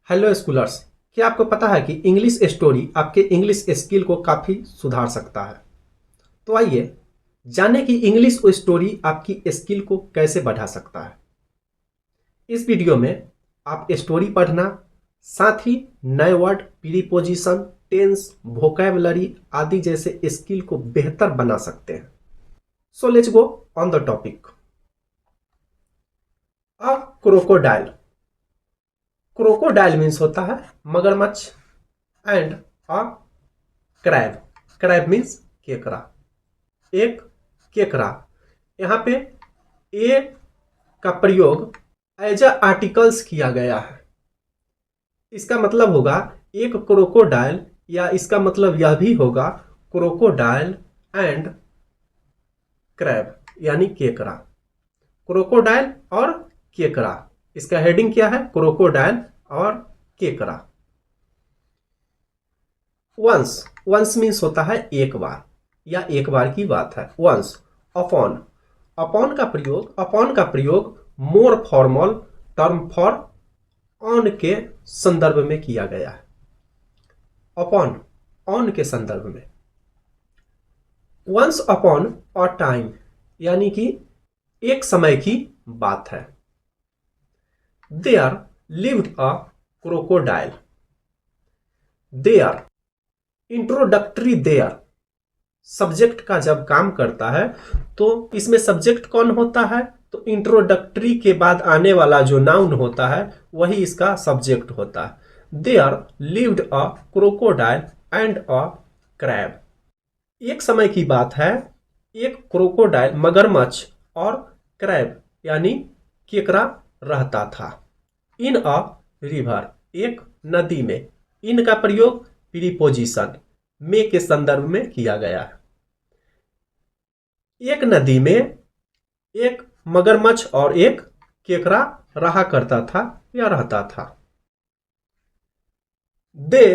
Hello schoolers. क्या आपको पता है कि इंग्लिश स्टोरी आपके इंग्लिश स्किल को काफ़ी सुधार सकता है। तो आइए जाने कि इंग्लिश स्टोरी आपकी स्किल को कैसे बढ़ा सकता है। इस वीडियो में आप स्टोरी पढ़ना, साथ ही नए वर्ड, प्रीपोजिशन, टेंस, वोकैबुलरी आदि जैसे स्किल को बेहतर बना सकते हैं। So let's go on the topic. A crocodile. Crocodile means होता है मगरमच्छ and a crab. Crab means केकड़ा। एक केकड़ा। यहाँ पे ए का प्रयोग एज अ आर्टिकल्स किया गया है। इसका मतलब होगा एक क्रोकोडाइल, या इसका मतलब यह भी होगा क्रोकोडाइल एंड क्रैब यानी केकड़ा। क्रोकोडाइल और केकड़ा, इसका हेडिंग क्या है? क्रोकोडाइल और केकड़ा। वंस। वंस मीन्स होता है एक बार या एक बार की बात है। वंस। अपॉन। अपॉन का प्रयोग मोर फॉर्मल टर्म फॉर ऑन के संदर्भ में किया गया है। अपॉन, ऑन के संदर्भ में। वंस अपॉन अ टाइम यानी कि एक समय की बात है। There lived a crocodile. There, introductory there subject का जब काम करता है तो इसमें सब्जेक्ट कौन होता है? तो इंट्रोडक्टरी के बाद आने वाला जो नाउन होता है वही इसका सब्जेक्ट होता है। There lived a crocodile and a crab. एक समय की बात है, एक क्रोकोडाइल मगरमच्छ और क्रैब यानी केकड़ा रहता था। इन अ रिवर, एक नदी में। इन का प्रयोग प्रीपोजिशन में के संदर्भ में किया गया है। एक नदी में एक मगरमच्छ और एक केकड़ा रहा करता था या रहता था। दे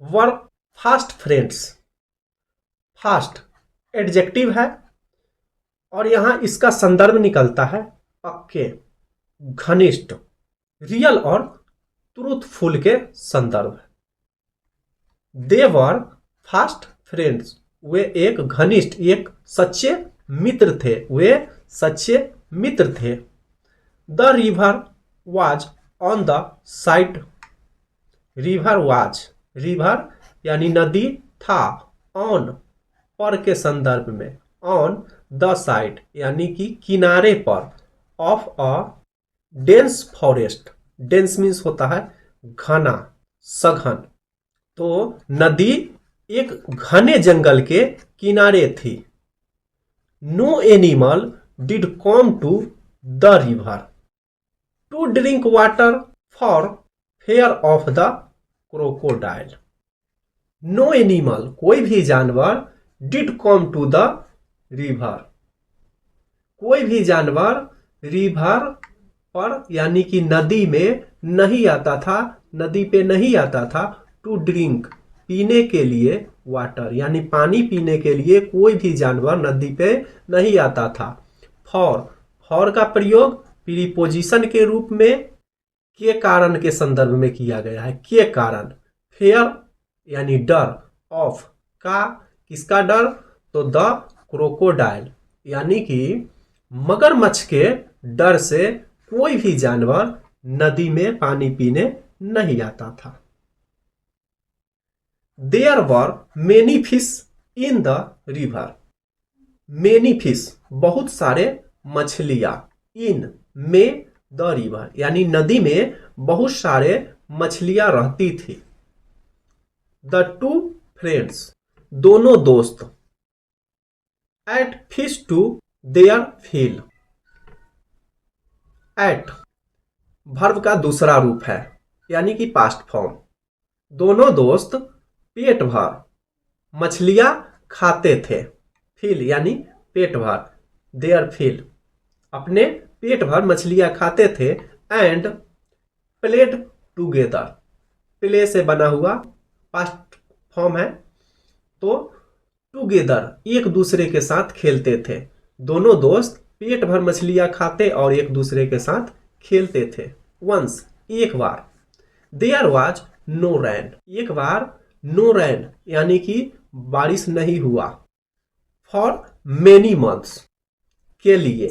वर फास्ट फ्रेंड्स। फास्ट एडजेक्टिव है और यहां इसका संदर्भ निकलता है पक्के, घनिष्ठ, रियल और ट्रूथफुल के संदर्भ। दे वर फास्ट फ्रेंड्स, वे एक घनिष्ठ, एक सच्चे मित्र थे। वे सच्चे मित्र थे। The river was on the side. River was, river यानी नदी था, ऑन पर के संदर्भ में, ऑन द साइड यानी कि किनारे पर, of a dense forest. Dense means होता है घना, सघन। तो नदी एक घने जंगल के किनारे थी। No animal did come to the river to drink water for fear of the crocodile. No animal, कोई भी जानवर, did come to the river, कोई भी जानवर रिवर पर यानी कि नदी में नहीं आता था, नदी पे नहीं आता था। टू ड्रिंक, पीने के लिए, वाटर यानी पानी पीने के लिए कोई भी जानवर नदी पे नहीं आता था। फॉर, फॉर का प्रयोग प्रीपोजिशन के रूप में के कारण के संदर्फ में किया गया है। के कारण। फेयर यानी डर, ऑफ का, किसका डर? तो द क्रोकोडाइल यानी कि मगरमच्छ के डर से कोई भी जानवर नदी में पानी पीने नहीं आता था। There were many fish in the river. Many fish, बहुत सारे मछलियां, इन में द रिवर यानी नदी में बहुत सारे मछलियां रहती थी। द टू फ्रेंड्स, दोनों दोस्त। Ate fish to their fill. Ate verb का दूसरा रूप है यानी कि पास्ट फॉर्म। दोनों दोस्त पेट भर मछलियां खाते थे। फील यानी पेट भर, देयर फील, अपने पेट भर मछलियां खाते थे। एंड प्लेड टूगेदर, प्ले से बना हुआ पास्ट फॉर्म है, तो टूगेदर एक दूसरे के साथ खेलते थे। दोनों दोस्त पेट भर मछलियां खाते और एक दूसरे के साथ खेलते थे। वंस, एक बार। देयर वॉज नो रैन, एक बार नो रैन यानी कि बारिश नहीं हुआ। फॉर मेनी मंथ्स, के लिए,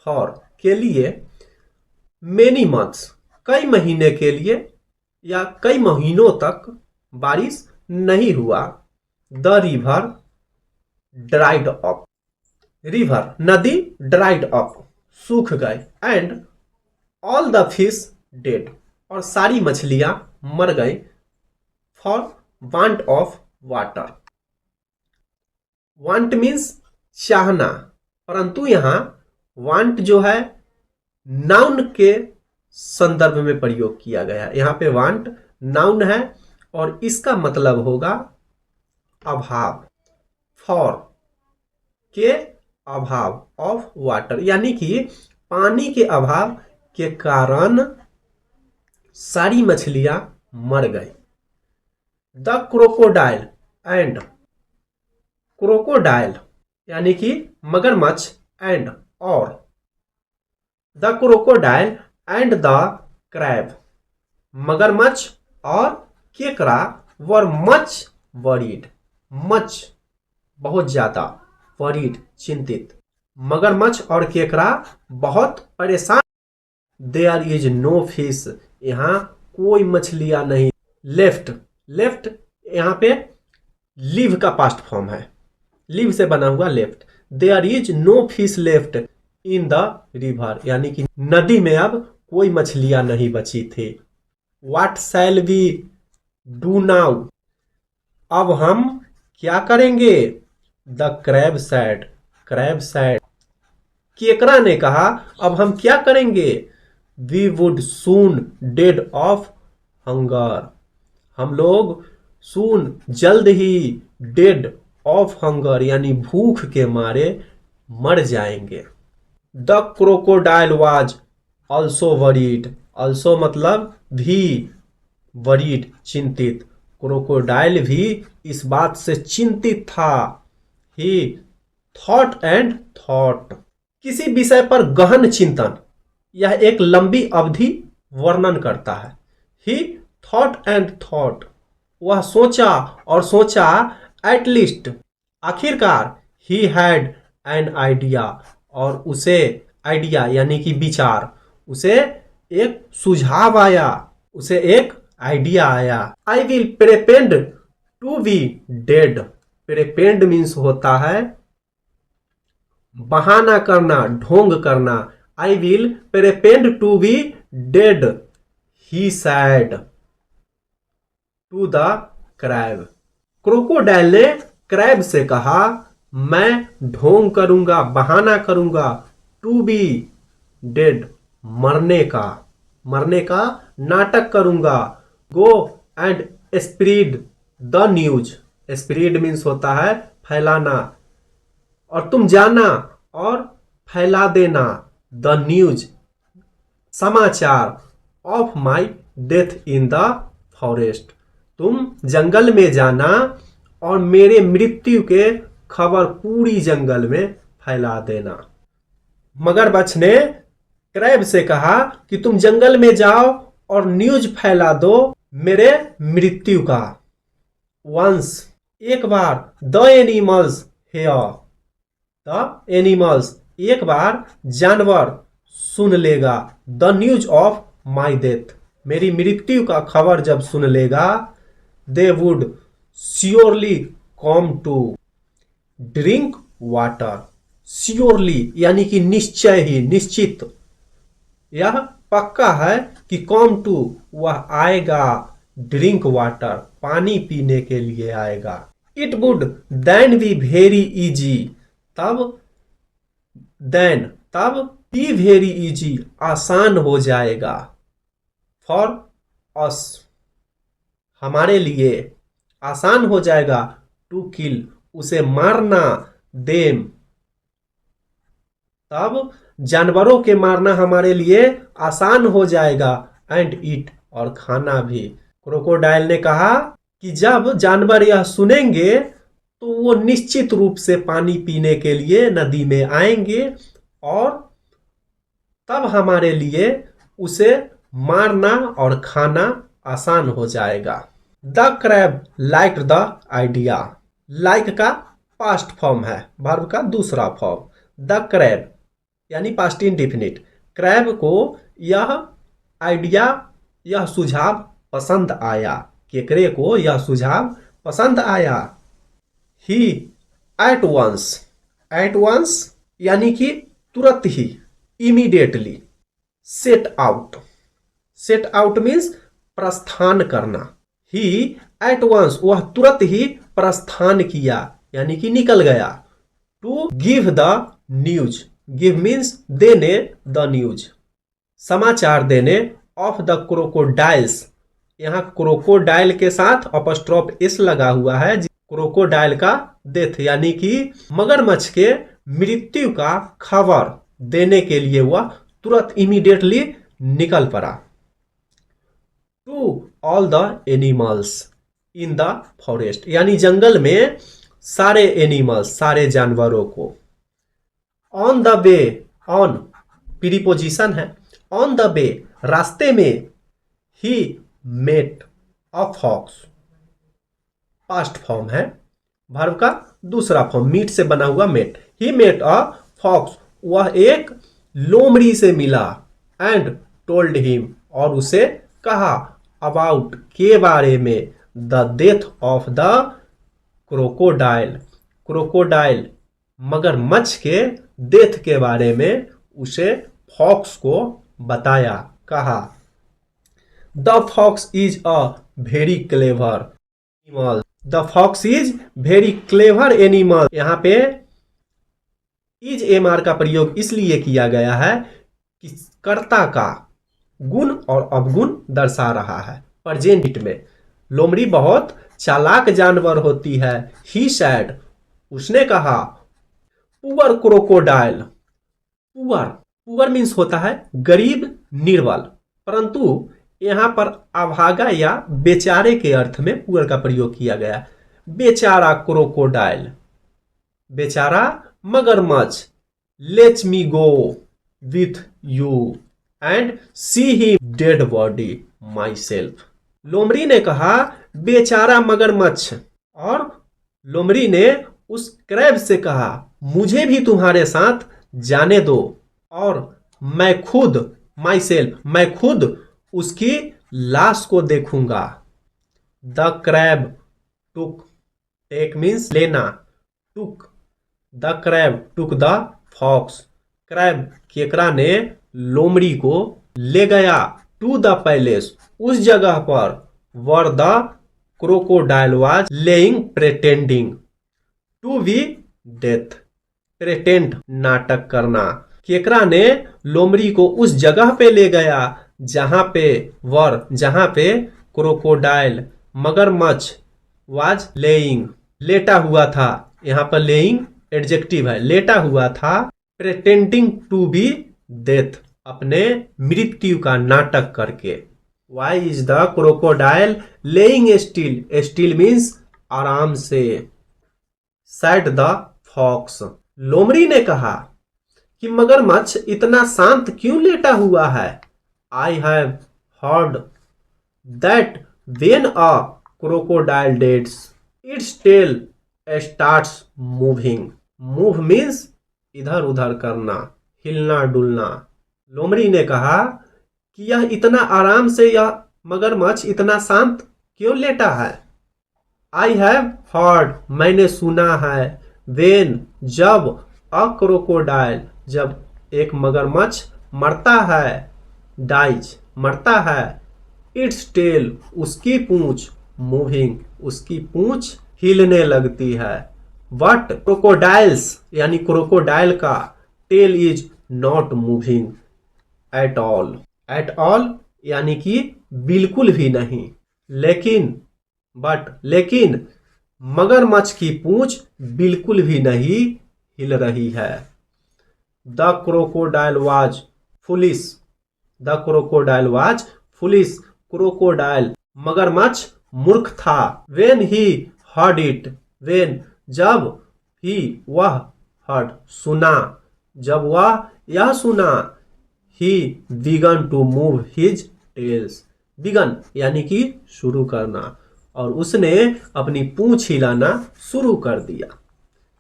फॉर के लिए, मेनी मंथ्स कई महीने के लिए या कई महीनों तक बारिश नहीं हुआ। The river dried up, river नदी ड्राइड अप सूख गए। And all the fish dead, और सारी मछलियां मर गई। For want of water, want means चाहना, परंतु यहां वांट जो है नाउन के संदर्भ में प्रयोग किया गया है। यहां पे वांट नाउन है और इसका मतलब होगा अभाव। फॉर के अभाव ऑफ वाटर, यानी कि पानी के अभाव के कारण सारी मछलियां मर गई। द क्रोकोडाइल एंड, क्रोकोडाइल यानी कि मगरमच्छ, एंड और the crocodile and the crab, मगरमच्छ और केकड़ा वर मच वरीड, मच बहुत ज्यादा, वरीड चिंतित, मगरमच्छ और केकड़ा बहुत परेशान। देयर इज नो फिश, यहाँ कोई मछलियां नहीं। लेफ्ट, लेफ्ट यहाँ पे लिव का पास्ट फॉर्म है, लिव से बना हुआ left. There is no fish left in the river, यानी कि नदी में अब कोई मछलियां नहीं बची थी। What shall we do now, अब हम क्या करेंगे। The crab said, crab said, केकड़ा ने कहा अब हम क्या करेंगे। We would soon dead of hunger, हम लोग सून जल्द ही डेड ऑफ हंगर यानी भूख के मारे मर जाएंगे। The crocodile was also worried, also मतलब भी, वरीड चिंतित, क्रोकोडाइल भी इस बात से चिंतित था। ही थॉट एंड थॉट, किसी विषय पर गहन चिंतन, यह एक लंबी अवधि वर्णन करता है। ही थॉट एंड थॉट, वह सोचा और सोचा। एटलीस्ट, आखिरकार। ही हैड एन आइडिया, और उसे आइडिया यानी कि विचार, उसे एक सुझाव आया, उसे एक आइडिया आया। I will pretend to be dead, pretend means होता है बहाना करना, ढोंग करना। I will pretend to be dead, he said to the crab, crocodile ने क्रैब से कहा मैं ढोंग करूंगा, बहाना करूंगा। टू बी डेड, मरने का, मरने का नाटक करूंगा। Go and spread the news, spread means होता है फैलाना, और तुम जाना और फैला देना। द न्यूज, समाचार। Of my death in the forest, तुम जंगल में जाना और मेरे मृत्यु के खबर पूरी जंगल में फैला देना। मगरमच्छ ने क्रैब से कहा कि तुम जंगल में जाओ और न्यूज फैला दो मेरे मृत्यु का। वंस, एक बार। The animals hear, the animals, एक बार जानवर सुन लेगा। The news of my death, मेरी मृत्यु का खबर जब सुन लेगा। They would surely come to drink water, surely यानी कि निश्चय ही, निश्चित, यह पक्का है कि कम टू, वह आएगा, ड्रिंक वाटर, पानी पीने के लिए आएगा। It would then be very easy, तब, देन तब, बी वेरी इजी, आसान हो जाएगा। फॉर अस, हमारे लिए, आसान हो जाएगा। टू किल, उसे मारना। देम, तब जानवरों के मारना हमारे लिए आसान हो जाएगा। एंड ईट, और खाना भी। क्रोकोडाइल ने कहा कि जब जानवर यह सुनेंगे तो वो निश्चित रूप से पानी पीने के लिए नदी में आएंगे और तब हमारे लिए उसे मारना और खाना आसान हो जाएगा। The crab liked the idea. Like का पास्ट फॉर्म है, वर्ब का दूसरा फॉर्म। द क्रैब यानी पास्ट इंडेफिनिट, क्रैब को यह आइडिया, यह सुझाव पसंद आया। केकरे को यह सुझाव पसंद आया। ही एट वंस यानी कि तुरंत ही, इमीडिएटली। सेट आउट मीन्स प्रस्थान करना। ही एट वंस वह तुरंत ही प्रस्थान किया यानी कि निकल गया। To give the news, give means देने, द न्यूज समाचार देने। ऑफ द क्रोकोडाइल्स, यहाँ क्रोकोडाइल के साथ अपस्ट्रॉफ एस लगा हुआ है। क्रोकोडाइल का डेथ यानी कि मगरमच्छ के मृत्यु का खबर देने के लिए वह तुरंत इमीडिएटली निकल पड़ा। To all the animals in the forest, यानी जंगल में सारे एनिमल्स, सारे जानवरों को। On the way, on preposition है। ऑन द वे रास्ते में। He met a fox, past form है, वर्ब का दूसरा फॉर्म, मीट से बना हुआ met. He met a fox, वह एक लोमड़ी से मिला। एंड टोल्ड हिम, और उसे कहा, अबाउट के बारे में, the death of the crocodile, crocodile मगरमच्छ के डेथ के बारे में उसे फॉक्स को बताया, कहा। The fox is a very clever animal, the fox is very clever animal. यहाँ पे इज एमआर का प्रयोग इसलिए किया गया है कि कर्ता का गुण और अवगुण दर्शा रहा है। प्रेजेंट में लोमड़ी बहुत चालाक जानवर होती है। ही सैड, उसने कहा। पुअर क्रोकोडाइल, पुअर मीन्स होता है गरीब, निर्बल, परंतु यहाँ पर अभागा या बेचारे के अर्थ में पुअर का प्रयोग किया गया। बेचारा क्रोकोडाइल, बेचारा मगरमच्छ। Let's me go with you and see he dead body myself. लोमड़ी ने कहा बेचारा मगरमच्छ, और लोमड़ी ने उस क्रैब से कहा मुझे भी तुम्हारे साथ जाने दो, और मैं खुद, माई सेल्फ, मैं खुद उसकी लाश को देखूंगा। The crab took, take means लेना, took, the crab took the fox, crab केकरा ने लोमड़ी को ले गया। टू द पैलेस, उस जगह पर, where the crocodile was laying pretending to be death, pretend नाटक करना। केकरा ने लोमड़ी को उस जगह पे ले गया जहां पे, वर जहां पे, क्रोकोडाइल मगरमच्छ, वाज लेइंग लेटा हुआ था। यहाँ पर लेइंग एडजेक्टिव है, लेटा हुआ था। प्रेटेंडिंग टू बी डेथ, अपने मृत्यु का नाटक करके। Why is the crocodile laying still, still means आराम से। सैड द फॉक्स, लोमड़ी ने कहा कि मगरमच्छ इतना शांत क्यों लेटा हुआ है। I have heard that when a crocodile deads its tail starts moving. Move means इधर उधर करना, हिलना डुलना। लोमड़ी ने कहा कि यह इतना आराम से, यह मगरमच्छ इतना शांत क्यों लेटा है। आई हैव हर्ड, मैंने सुना है। वेन, जब, अ क्रोकोडाइल, जब एक मगरमच्छ मरता है, डाइज मरता है, इट्स टेल, उसकी पूंछ, मूविंग, उसकी पूंछ हिलने लगती है। बट क्रोकोडाइल्स यानी क्रोकोडाइल का tail is not moving at all, at all यानी कि बिल्कुल भी नहीं। लेकिन, बट लेकिन मगरमच्छ की पूंछ बिल्कुल भी नहीं हिल रही है। The crocodile was foolish, the crocodile was foolish, crocodile मगरमच्छ मूर्ख था। When he heard it, when जब, ही वह, हर्ड सुना, जब वह यह सुना, he began to move his tails. Began यानी कि शुरू करना, और उसने अपनी पूंछ हिलाना शुरू कर दिया।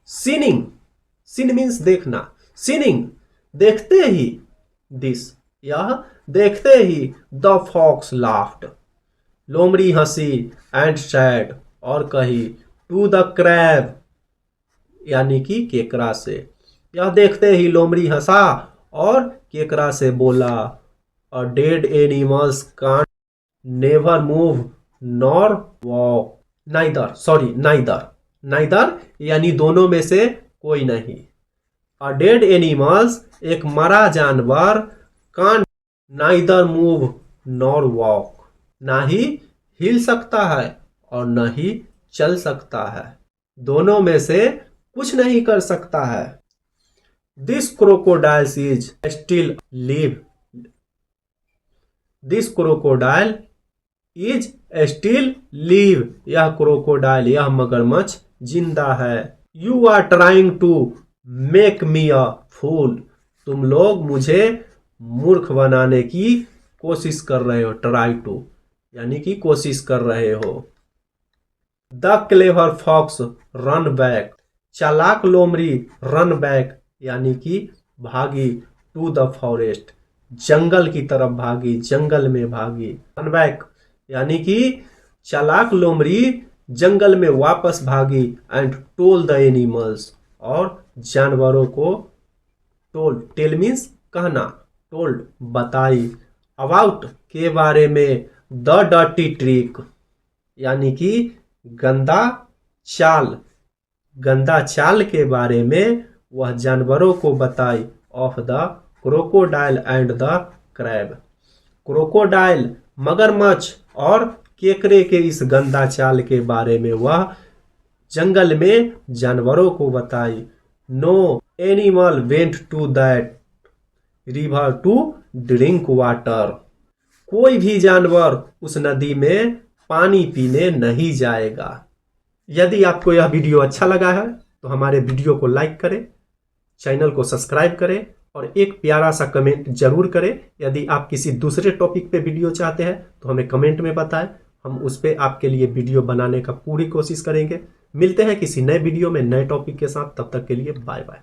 सीनिंग, सीन मीन्स देखना, सीनिंग देखते ही, दिस यह देखते ही, द फॉक्स लाफ्ड लोमड़ी हंसी, एंड सैड और कही, टू द क्रैब यानी कि केकड़ा से। यह देखते ही लोमड़ी हंसा और केकड़ा से बोला, a dead animals can't never move nor walk, neither यानी दोनों में से कोई नहीं। अ डेड एनिमल्स एक मरा जानवर, can't neither move nor walk ना ही हिल सकता है और न ही चल सकता है, दोनों में से कुछ नहीं कर सकता है। This crocodile is still live, this crocodile is still live, यह क्रोकोडाइल यह मगरमच्छ जिंदा है। You are trying to make me a fool, तुम लोग मुझे मूर्ख बनाने की कोशिश कर रहे हो, ट्राई टू यानी कि कोशिश कर रहे हो। The clever fox run back, चालाक लोमड़ी रन बैक यानी कि भागी, टू द फॉरेस्ट जंगल की तरफ भागी, जंगल में भागी। रन बैक यानी कि चालाक लोमड़ी जंगल में वापस भागी, एंड टोल द एनिमल्स और जानवरों को, टोल टेल मीन्स कहना, टोल्ड बताई, अबाउट के बारे में, द डर्टी ट्रिक यानी कि गंदा चाल, गंदा चाल के बारे में वह जानवरों को बताई, of the crocodile and the crab, crocodile मगरमच्छ और केकड़े के इस गंदा चाल के बारे में वह जंगल में जानवरों को बताई। No animal went to that river to drink water, कोई भी जानवर उस नदी में पानी पीने नहीं जाएगा। यदि आपको यह वीडियो अच्छा लगा है तो हमारे वीडियो को लाइक करें, चैनल को सब्सक्राइब करें और एक प्यारा सा कमेंट जरूर करें। यदि आप किसी दूसरे टॉपिक पे वीडियो चाहते हैं तो हमें कमेंट में बताएं, हम उस पर आपके लिए वीडियो बनाने का पूरी कोशिश करेंगे। मिलते हैं किसी नए वीडियो में नए टॉपिक के साथ, तब तक के लिए बाय बाय।